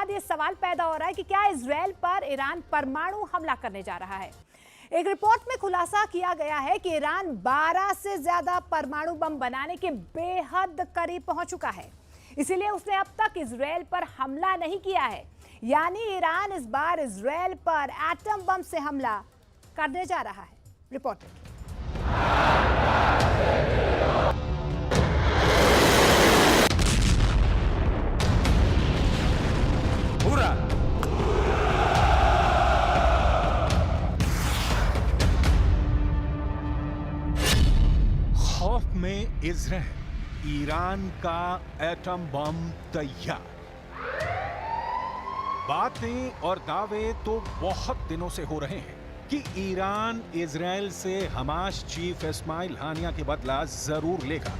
बाद ये सवाल पैदा हो रहा है कि क्या इजरायल पर ईरान परमाणु हमला करने जा रहा है। एक रिपोर्ट में खुलासा किया गया है कि ईरान 12 से ज्यादा परमाणु बम बनाने के बेहद करीब पहुंच चुका है, इसीलिए उसने अब तक इजरायल पर हमला नहीं किया है। यानी ईरान इस बार इजरायल पर एटम बम से हमला करने जा रहा है। रिपोर्ट देखिए। खौफ में इजरायल, ईरान का एटम बम तैयार। बातें और दावे तो बहुत दिनों से हो रहे हैं कि ईरान इजरायल से हमास चीफ इस्माइल हानिया के बदला जरूर लेगा,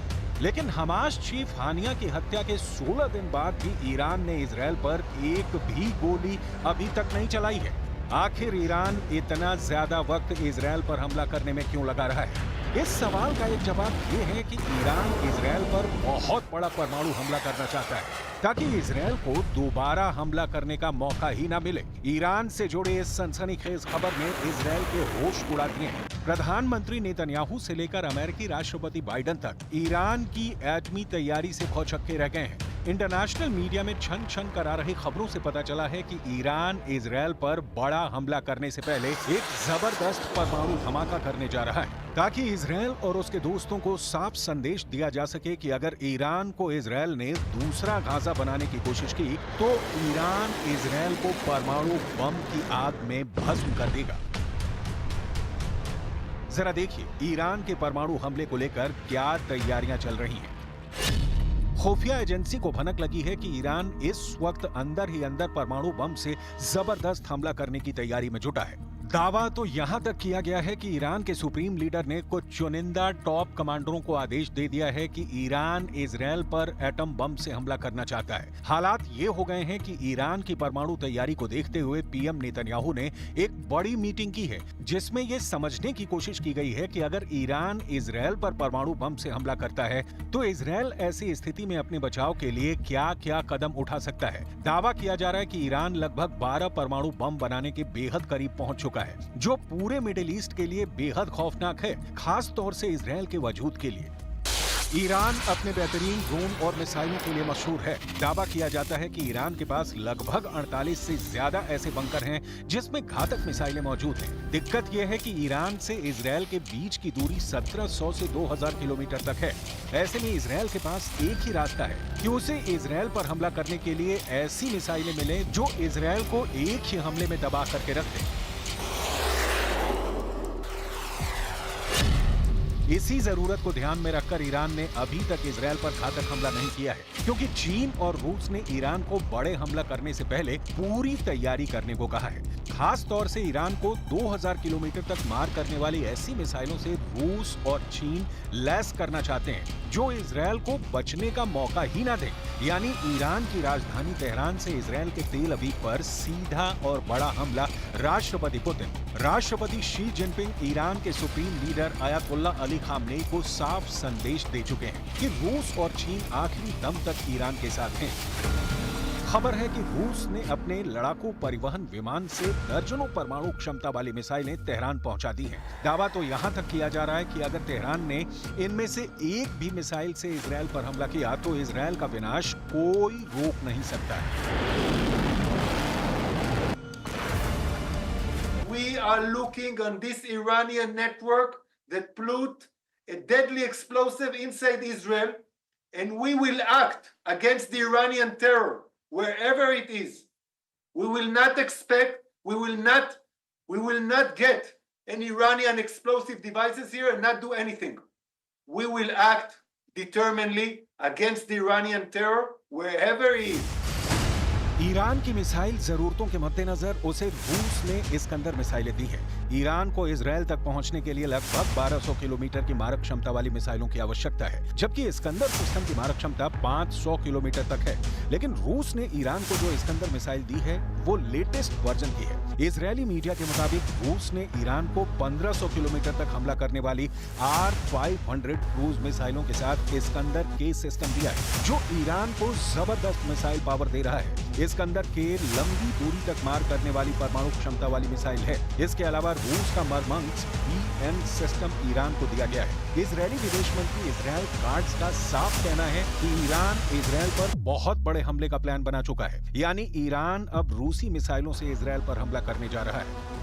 लेकिन हमास चीफ हानिया की हत्या के 16 दिन बाद भी ईरान ने इजरायल पर एक भी गोली अभी तक नहीं चलाई है। आखिर ईरान इतना ज्यादा वक्त इजरायल पर हमला करने में क्यों लगा रहा है? इस सवाल का एक जवाब ये है कि ईरान इजरायल पर बहुत बड़ा परमाणु हमला करना चाहता है ताकि इजरायल को दोबारा हमला करने का मौका ही ना मिले। ईरान से जुड़े इस सनसनीखेज खबर ने इजरायल के होश उड़ा दिए हैं। प्रधानमंत्री नेतन्याहू से लेकर अमेरिकी राष्ट्रपति बाइडेन तक ईरान की एटमी तैयारी से भौचक्के रह गए हैं। इंटरनेशनल मीडिया में छन छन करा रही खबरों से पता चला है कि ईरान इजरायल पर बड़ा हमला करने से पहले एक जबरदस्त परमाणु धमाका करने जा रहा है ताकि इजरायल और उसके दोस्तों को साफ संदेश दिया जा सके कि अगर ईरान को इजरायल ने दूसरा गाजा बनाने की कोशिश की तो ईरान इजरायल को परमाणु बम की आग में भस्म कर देगा। जरा देखिए ईरान के परमाणु हमले को लेकर क्या तैयारियां चल रही हैं। खुफिया एजेंसी को भनक लगी है कि ईरान इस वक्त अंदर ही अंदर परमाणु बम से जबरदस्त हमला करने की तैयारी में जुटा है। दावा तो यहां तक किया गया है कि ईरान के सुप्रीम लीडर ने कुछ चुनिंदा टॉप कमांडरों को आदेश दे दिया है कि ईरान इजरायल पर एटम बम से हमला करना चाहता है। हालात ये हो गए हैं कि ईरान की परमाणु तैयारी को देखते हुए पीएम नेतन्याहू ने एक बड़ी मीटिंग की है जिसमें ये समझने की कोशिश की गई है कि अगर ईरान इजरायल पर परमाणु बम से हमला करता है तो इजरायल ऐसी स्थिति में अपने बचाव के लिए क्या क्या कदम उठा सकता है। दावा किया जा रहा है कि ईरान लगभग 12 परमाणु बम बनाने के बेहद करीब पहुंच चुका है, जो पूरे मिडिल ईस्ट के लिए बेहद खौफनाक है, खास तौर से इजरायल के वजूद के लिए। ईरान अपने बेहतरीन ड्रोन और मिसाइलों के लिए मशहूर है। दावा किया जाता है कि ईरान के पास लगभग 48 से ज्यादा ऐसे बंकर हैं जिसमें घातक मिसाइलें मौजूद हैं। दिक्कत यह है कि ईरान से इजरायल के बीच की दूरी 1700 से 2000 किलोमीटर तक है। ऐसे में इजरायल के पास एक ही रास्ता है कि उसे इजरायल पर हमला करने के लिए ऐसी मिसाइलें मिले जो इजरायल को एक ही हमले में दबा करके रख दे। इसी जरूरत को ध्यान में रखकर ईरान ने अभी तक इजरायल पर घातक हमला नहीं किया है, क्योंकि चीन और रूस ने ईरान को बड़े हमला करने से पहले पूरी तैयारी करने को कहा है। खास तौर से ईरान को 2000 किलोमीटर तक मार करने वाली ऐसी मिसाइलों से रूस और चीन लैस करना चाहते हैं जो इजरायल को बचने का मौका ही ना दे। यानी ईरान की राजधानी तेहरान से इजरायल के तेल अवीव पर सीधा और बड़ा हमला। राष्ट्रपति पुतिन, राष्ट्रपति शी जिनपिंग ईरान के supreme leader Ayatollah Ali Khamenei को साफ संदेश दे चुके हैं कि रूस और चीन आखिरी दम तक ईरान के साथ हैं। खबर है कि रूस ने अपने लड़ाकू परिवहन विमान से दर्जनों परमाणु क्षमता वाली मिसाइलें तेहरान पहुंचा दी हैं। दावा तो यहां तक किया जा रहा है कि अगर तेहरान ने इनमें से एक भी मिसाइल से इजरायल पर हमला किया तो इजरायल का विनाश कोई रोक नहीं सकता है। We are looking on this Iranian network that put a deadly explosive inside Israel, and we will act against the Iranian terror wherever it is. We will not expect, we will not get any Iranian explosive devices here and not do anything. We will act determinedly against the Iranian terror wherever it is. Iran की missile जरूरतों के मद्देनजर उसे रूस ने Iskander मिसाइलें दी हैं। Iran को इजरायल तक पहुंचने के लिए लगभग 1200 किलोमीटर की मारक क्षमता वाली मिसाइलों की आवश्यकता है, जबकि इस्कंदर सिस्टम की मारक क्षमता 500 किलोमीटर तक है। लेकिन रूस ने ईरान को जो इस्कंदर मिसाइल दी है वो लेटेस्ट वर्जन की है। इजरायली मीडिया के मुताबिक रूस ने ईरान को 1500 किलोमीटर तक हमला करने वाली R-500 क्रूज मिसाइलों के साथ इस्कंदर के सिस्टम दिया है, जो ईरान को जबरदस्त मिसाइल पावर दे रहा है। इस्कंदर के लंबी दूरी तक मार करने वाली परमाणु क्षमता वाली मिसाइल है। इसके अलावा रूस का मरमंग्स BN सिस्टम ईरान को दिया गया है। इजरायली विदेश मंत्री इजरायल काट्ज का साफ कहना है कि ईरान इजरायल पर बहुत बड़े हमले का प्लान बना चुका है, यानी ईरान अब रूसी मिसाइलों से इजरायल पर हमला करने जा रहा है।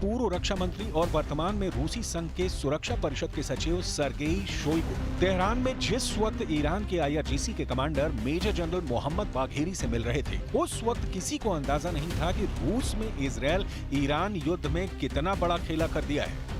पूर्व रक्षा मंत्री और वर्तमान में रूसी संघ के सुरक्षा परिषद के सचिव सर्गेई शोइगु तेहरान में जिस वक्त ईरान के IRGC के commander major general Mohammad Bagheri से मिल रहे थे, उस वक्त किसी को अंदाजा नहीं था कि रूस में इजरायल ईरान युद्ध में कितना बड़ा खेला कर दिया है।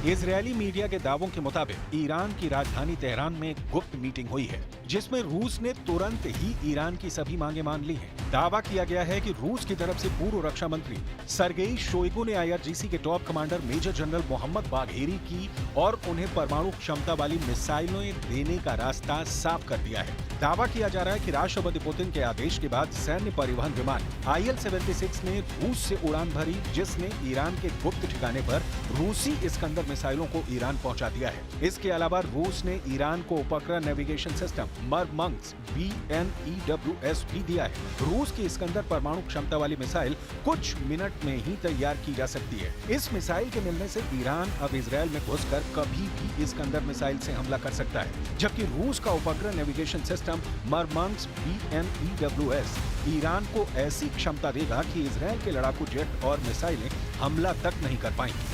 इजरायली मीडिया के दावों के मुताबिक ईरान की राजधानी तेहरान में गुप्त मीटिंग हुई है, जिसमें रूस ने तुरंत ही ईरान की सभी मांगे मान ली हैं। दावा किया गया है कि रूस की तरफ से पूर्व रक्षा मंत्री सर्गेई शोइगु ने IRGC के top commander major general Mohammad Bagheri की और उन्हें परमाणु क्षमता वाली मिसाइलें देने का रास्ता साफ कर दिया है। दावा किया जा रहा है कि राष्ट्रपति पुतिन के आदेश के बाद सैन्य परिवहन विमान IL-76 ने रूस से उड़ान भरी, जिसने ईरान के गुप्त ठिकाने पर रूसी इस्कंदर मिसाइलों को ईरान पहुंचा दिया है। इसके अलावा रूस ने ईरान को उपग्रह नेविगेशन सिस्टम मरमंग्स BNEWS भी दिया है। रूस की इस्कंदर परमाणु क्षमता वाली मिसाइल कुछ मिनट में ही तैयार की जा सकती है। इस मिसाइल के मिलने से ईरान अब इजरायल में घुसकर कभी भी इस्कंदर मिसाइल से हमला कर सकता है, जबकि रूस का उपग्रह नेविगेशन सिस्टम मरमंग्स BNEWS ईरान को ऐसी क्षमता देगा कि इजरायल के लड़ाकू जेट और मिसाइलें हमला तक नहीं कर पाएंगी।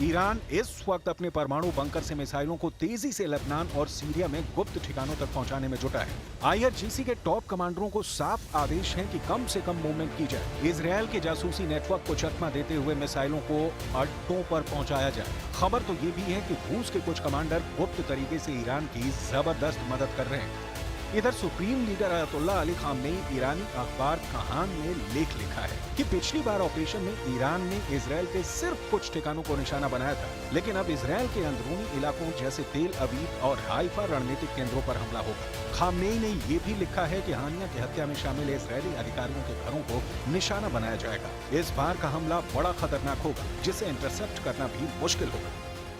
ईरान इस वक्त अपने परमाणु बंकर से मिसाइलों को तेजी से लेबनान और सीरिया में गुप्त ठिकानों तक पहुंचाने में जुटा है। IRGC के टॉप कमांडरों को साफ आदेश है कि कम से कम मूवमेंट की जाए। इजरायल के जासूसी नेटवर्क को चकमा देते हुए मिसाइलों को अड्डों पर पहुंचाया जाए। खबर तो ये भी है कि रूस के कुछ कमांडर गुप्त तरीके से ईरान की जबरदस्त मदद कर रहे हैं। इधर supreme leader Ayatollah Ali Khamenei ईरानी अखबार कहान में लेख लिखा है कि पिछली बार ऑपरेशन में ईरान ने इजरायल के सिर्फ कुछ ठिकानों को निशाना बनाया था, लेकिन अब इजरायल के अंदरूनी इलाकों जैसे तेल अवीव और हाइफा रणनीतिक केंद्रों पर हमला होगा। खामनेई ने ये भी लिखा है कि हानिया की हत्या में शामिल इजरायली अधिकारियों के घरों को निशाना बनाया जाएगा। इस बार का हमला बड़ा खतरनाक होगा, जिसे इंटरसेप्ट करना भी मुश्किल होगा।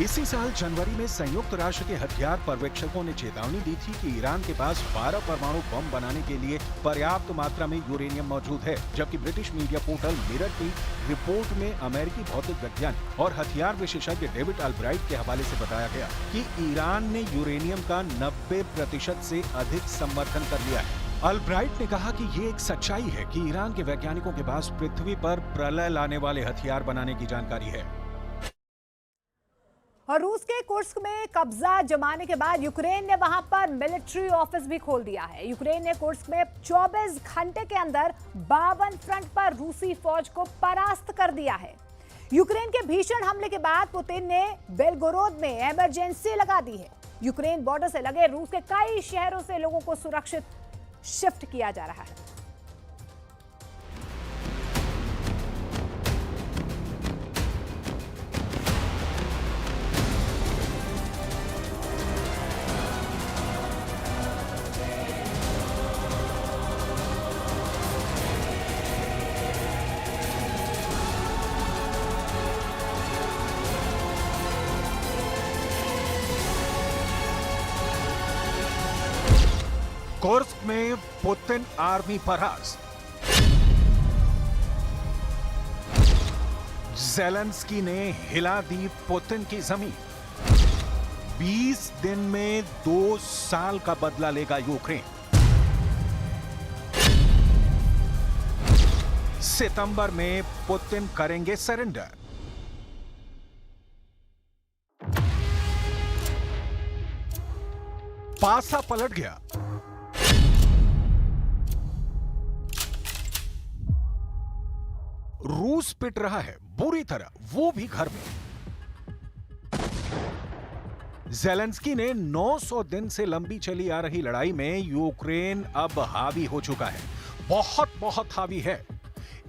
इसी साल जनवरी में संयुक्त राष्ट्र के हथियार पर्यवेक्षकों ने चेतावनी दी थी कि ईरान के पास 12 परमाणु बम बनाने के लिए पर्याप्त मात्रा में यूरेनियम मौजूद है, जबकि ब्रिटिश मीडिया पोर्टल मिरर की रिपोर्ट में अमेरिकी भौतिक वैज्ञानिक और हथियार विशेषज्ञ डेविड अल्ब्राइट के हवाले से बताया गया कि ईरान ने यूरेनियम का 90% से अधिक समर्थन कर लिया है। अल्ब्राइट ने कहा कि ये एक सच्चाई है कि ईरान के वैज्ञानिकों के पास पृथ्वी पर प्रलय लाने वाले हथियार बनाने की जानकारी है। और रूस के कुर्स्क में कब्जा जमाने के बाद यूक्रेन ने वहां पर मिलिट्री ऑफिस भी खोल दिया है। यूक्रेन ने कुर्स्क में 24 घंटे के अंदर 52 फ्रंट पर रूसी फौज को परास्त कर दिया है। यूक्रेन के भीषण हमले के बाद पुतिन ने बेलगोरोद में इमरजेंसी लगा दी है। यूक्रेन बॉर्डर से लगे रूस के कई शहरों से लोगों को सुरक्षित शिफ्ट किया जा रहा है। कुर्स्क में पुतिन आर्मी परास्त। ज़ेलेंस्की ने हिला दी पुतिन की जमीन। 20 दिन में 2 साल का बदला लेगा यूक्रेन। सितंबर में पुतिन करेंगे सरेंडर। पासा पलट गया। रूस पिट रहा है बुरी तरह, वो भी घर में। ज़ेलेंस्की ने 900 दिन से लंबी चली आ रही लड़ाई में यूक्रेन अब हावी हो चुका है। बहुत हावी है।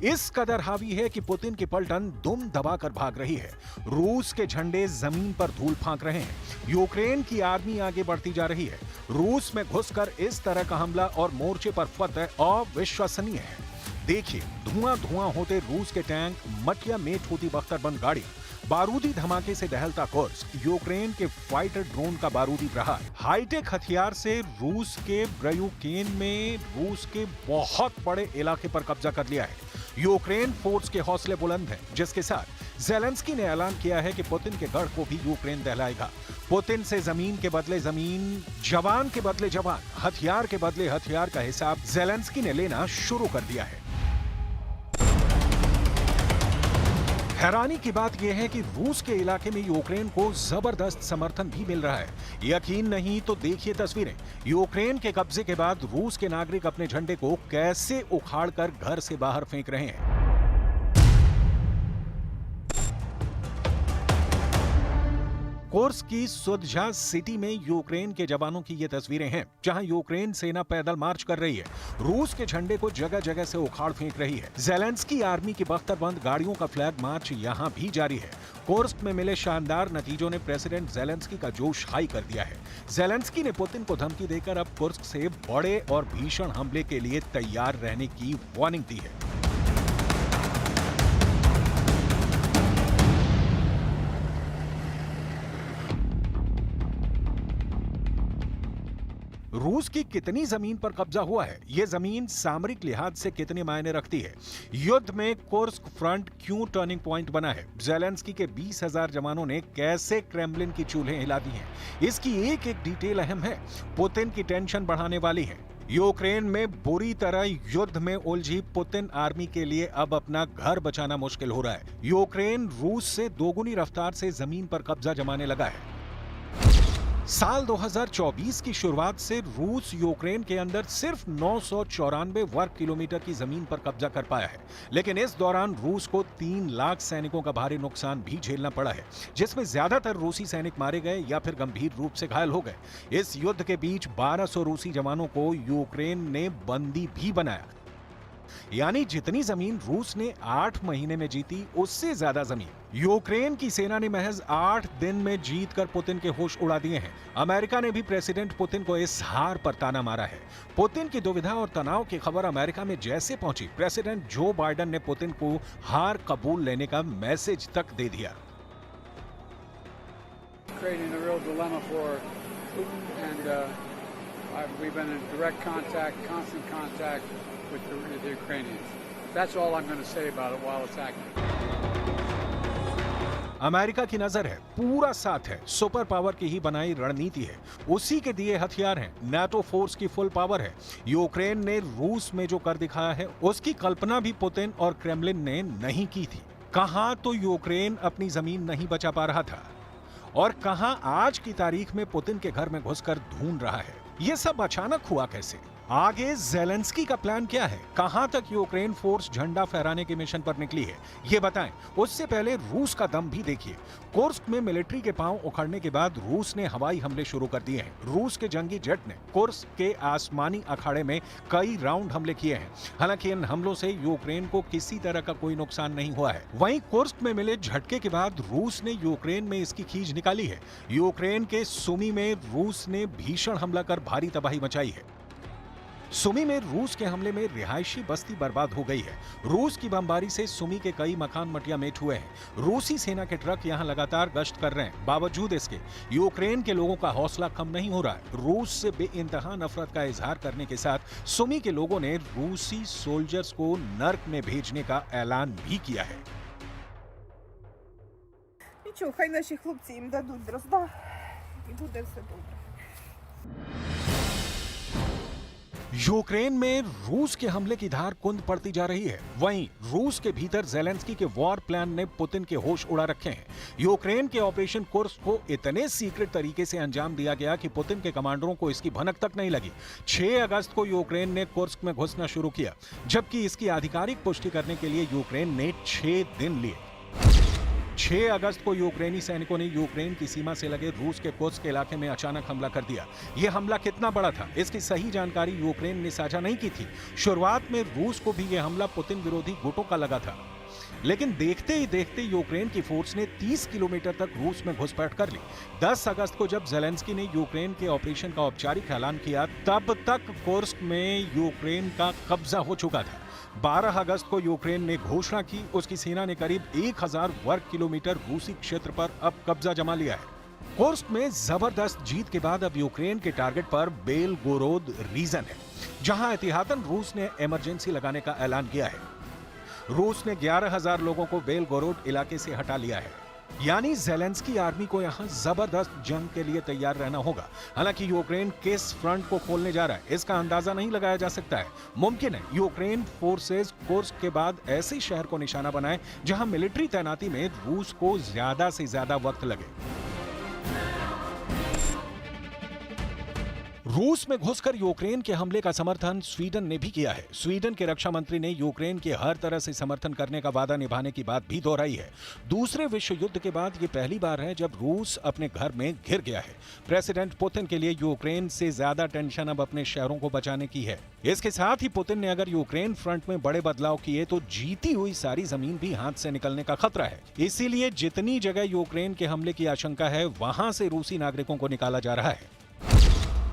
इस कदर हावी है कि पुतिन की पलटन दुम दबाकर भाग रही है। रूस के झंडे जमीन पर धूल फांक रहे हैं। यूक्रेन की आर्मी आगे बढ़ती जा रही है। रूस में घुसकर इस तरह का हमला और मोर्चे पर फतह अविश्वसनीय है। देखिए, धुआं होते रूस के टैंक, मटिया मेट होती बख्तरबंद गाड़ी, बारूदी धमाके से दहलता कुर्स्क, यूक्रेन के फाइटर ड्रोन का बारूदी प्रहार, हाईटेक हथियार से रूस के ब्रयूकेन में रूस के बहुत बड़े इलाके पर कब्जा कर लिया है। यूक्रेन फोर्स के हौसले बुलंद हैं, जिसके साथ ज़ेलेंस्की ने ऐलान किया है कि पुतिन के गढ़ को भी यूक्रेन दहलाएगा। पुतिन से जमीन के बदले जमीन, जवान के बदले जवान, हथियार के बदले हथियार का हिसाब ज़ेलेंस्की ने लेना शुरू कर दिया है। हैरानी की बात यह है कि रूस के इलाके में यूक्रेन को जबरदस्त समर्थन भी मिल रहा है। यकीन नहीं तो देखिए तस्वीरें। यूक्रेन के कब्जे के बाद रूस के नागरिक अपने झंडे को कैसे उखाड़कर घर से बाहर फेंक रहे हैं। कुर्स्क की सुदझा सिटी में यूक्रेन के जवानों की ये तस्वीरें हैं, जहां यूक्रेन सेना पैदल मार्च कर रही है। रूस के झंडे को जगह जगह से उखाड़ फेंक रही है। ज़ेलेंस्की आर्मी की बख्तरबंद गाड़ियों का फ्लैग मार्च यहां भी जारी है। कुर्स्क में मिले शानदार नतीजों ने प्रेसिडेंट ज़ेलेंस्की का जोश हाई कर दिया है। ज़ेलेंस्की ने पुतिन को धमकी देकर अब कुर्स्क से बड़े और भीषण हमले के लिए तैयार रहने की वार्निंग दी है। रूस की कितनी जमीन पर कब्जा हुआ है, यह जमीन सामरिक लिहाज से कितने मायने रखती है, युद्ध में कुर्स्क फ्रंट क्यों टर्निंग पॉइंट बना है, ज़ेलेंस्की के 20,000 जवानों ने कैसे क्रेमलिन की चूल्हे हिला दी हैं, इसकी एक एक डिटेल अहम है, पुतिन की टेंशन बढ़ाने वाली है। यूक्रेन में बुरी तरह युद्ध में उलझी पुतिन आर्मी के लिए अब अपना घर बचाना मुश्किल हो रहा है। यूक्रेन रूस से दोगुनी रफ्तार से जमीन पर कब्जा जमाने लगा है। साल 2024 की शुरुआत से रूस यूक्रेन के अंदर सिर्फ 994 वर्ग किलोमीटर की जमीन पर कब्जा कर पाया है, लेकिन इस दौरान रूस को 3 लाख सैनिकों का भारी नुकसान भी झेलना पड़ा है, जिसमें ज्यादातर रूसी सैनिक मारे गए या फिर गंभीर रूप से घायल हो गए। इस युद्ध के बीच 1200 रूसी जवानों को यूक्रेन ने बंदी भी बनाया। यानी जितनी जमीन रूस ने 8 महीने में जीती, उससे ज्यादा जमीन यूक्रेन की सेना ने महज 8 दिन में जीतकर पुतिन के होश उड़ा दिए हैं। अमेरिका ने भी प्रेसिडेंट पुतिन को इस हार पर ताना मारा है। पुतिन की दुविधा और तनाव की खबर अमेरिका में जैसे पहुंची, प्रेसिडेंट जो बाइडेन ने पुतिन को हार कबूल लेने का मैसेज तक दे दिया। We've been in direct contact, constant contact with the Ukrainians. That's all I'm going to say about it while it's active. America की नजर है, पूरा साथ है, सुपर पावर की ही बनाई रणनीति है, उसी के दिए हथियार हैं, नाटो फोर्स की फुल पावर है। यूक्रेन ने रूस में जो कर दिखाया है, उसकी कल्पना भी पुतिन और क्रेमलिन ने नहीं की थी। कहां तो यूक्रेन अपनी जमीन नहीं बचा पा रहा था और कहां आज की तारीख में पुतिन के घर में घुसकर ढूंढ रहा है। ये सब अचानक हुआ कैसे? आगे ज़ेलेंस्की का प्लान क्या है? कहां तक यूक्रेन फोर्स झंडा फहराने के मिशन पर निकली है, ये बताएं। उससे पहले रूस का दम भी देखिए। कुर्स्क में मिलिट्री के पांव उखड़ने के बाद रूस ने हवाई हमले शुरू कर दिए हैं। रूस के जंगी जेट ने कुर्स्क के आसमानी अखाड़े में कई राउंड हमले किए हैं। हालांकि इन हमलों से यूक्रेन को किसी तरह का कोई नुकसान नहीं हुआ है। वहीं कुर्स्क में मिले झटके के बाद रूस ने यूक्रेन में इसकी खींच निकाली है। यूक्रेन के सुमी में रूस ने भीषण हमला कर भारी तबाही मचाई है। सुमी में रूस के हमले में रिहायशी बस्ती बर्बाद हो गई है। रूस की बमबारी से सुमी के कई मकान मटियामेट हुए हैं। रूसी सेना के ट्रक यहां लगातार गश्त कर रहे हैं। बावजूद इसके यूक्रेन के लोगों का हौसला कम नहीं हो रहा है। रूस से बेइंतहा नफरत का इजहार करने के साथ सुमी के लोगों ने रूसी सोल्जर्स को नर्क में भेजने का ऐलान भी किया है। Нічого, хай наші хлопці їм дадуть дрозда, і буде все добре. यूक्रेन में रूस के हमले की धार कुंद पड़ती जा रही है। वहीं रूस के भीतर जेलेंस्की के वॉर प्लान ने पुतिन के होश उड़ा रखे हैं। यूक्रेन के ऑपरेशन कुर्स्क को इतने सीक्रेट तरीके से अंजाम दिया गया कि पुतिन के कमांडरों को इसकी भनक तक नहीं लगी। 6 अगस्त को यूक्रेन ने कुर्स्क में घुसना शुरू किया, जबकि इसकी आधिकारिक पुष्टि करने के लिए यूक्रेन ने 6 दिन लिए। 6 अगस्त को यूक्रेनी सैनिकों ने यूक्रेन की सीमा से लगे रूस के कुर्स्क इलाके में अचानक हमला कर दिया। यह हमला कितना बड़ा था, इसकी सही जानकारी यूक्रेन ने साझा नहीं की थी। शुरुआत में रूस को भी यह हमला पुतिन विरोधी गुटों का लगा था, लेकिन देखते ही देखते यूक्रेन की फोर्स ने 30 किलोमीटर तक रूस में घुसपैठ कर ली। 10 अगस्त को जब जेलेंस्की ने यूक्रेन के ऑपरेशन का औपचारिक ऐलान किया, तब तक कुर्स्क में यूक्रेन का कब्जा हो चुका था। 12 अगस्त को यूक्रेन ने घोषणा की उसकी सेना ने करीब 1000 वर्ग किलोमीटर रूसी क्षेत्र पर अब कब्जा जमा लिया है। कुर्स्क में जबरदस्त जीत के बाद अब यूक्रेन के टारगेट पर बेलगोरोद रीजन है, जहां एहतियातन रूस ने इमरजेंसी लगाने का ऐलान किया है। रूस ने 11,000 लोगों को बेलगोरोद इलाके से हटा लिया है। यानी जेलेंस्की आर्मी को यहां जबरदस्त जंग के लिए तैयार रहना होगा। हालांकि यूक्रेन किस फ्रंट को खोलने जा रहा है, इसका अंदाजा नहीं लगाया जा सकता है। मुमकिन है यूक्रेन फोर्सेस कुर्स्क के बाद ऐसे शहर को निशाना बनाए जहां मिलिट्री तैनाती में रूस को ज्यादा से ज्यादा वक्त लगे। रूस में घुसकर यूक्रेन के हमले का समर्थन स्वीडन ने भी किया है। स्वीडन के रक्षा मंत्री ने यूक्रेन के हर तरह से समर्थन करने का वादा निभाने की बात भी दोहराई है। दूसरे विश्व युद्ध के बाद ये पहली बार है जब रूस अपने घर में घिर गया है। प्रेसिडेंट पुतिन के लिए यूक्रेन से ज्यादा टेंशन अब अपने शहरों को बचाने की है। इसके साथ ही पुतिन ने अगर यूक्रेन फ्रंट में बड़े बदलाव किए तो जीती हुई सारी जमीन भी हाथ से निकलने का खतरा है। इसीलिए जितनी जगह यूक्रेन के हमले की आशंका है, वहां से रूसी नागरिकों को निकाला जा रहा है।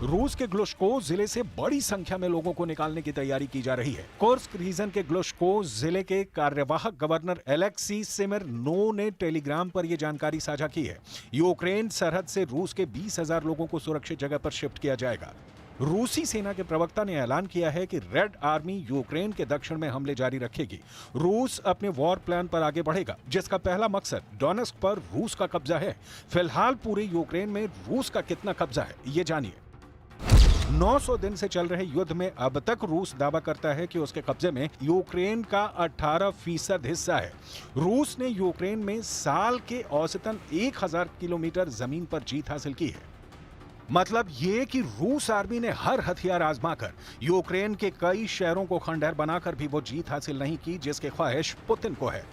रूस के ग्लुश्को जिले से बड़ी संख्या में लोगों को निकालने की तैयारी की जा रही है। कुर्स्क रीजन के ग्लुश्को जिले के कार्यवाहक गवर्नर एलेक्सी सिमेरनो ने टेलीग्राम पर यह जानकारी साझा की है। यूक्रेन सरहद से रूस के 20,000 लोगों को सुरक्षित जगह पर शिफ्ट किया जाएगा। रूसी सेना के प्रवक्ता ने ऐलान किया है कि रेड आर्मी यूक्रेन के दक्षिण में हमले जारी रखेगी। रूस अपने वॉर प्लान पर आगे बढ़ेगा, जिसका पहला मकसद डोनेस्क पर रूस का कब्जा है। फिलहाल पूरे यूक्रेन में रूस का कितना कब्जा है, ये जानिए। 900 दिन से चल रहे युद्ध में अब तक रूस दावा करता है कि उसके कब्जे में यूक्रेन का 18% हिस्सा है। रूस ने यूक्रेन में साल के औसतन 1000 किलोमीटर जमीन पर जीत हासिल की है। मतलब ये कि रूस आर्मी ने हर हथियार आजमाकर यूक्रेन के कई शहरों को खंडहर बनाकर भी वो जीत हासिल नहीं की जिसकी ख्वाहिश पुतिन को है।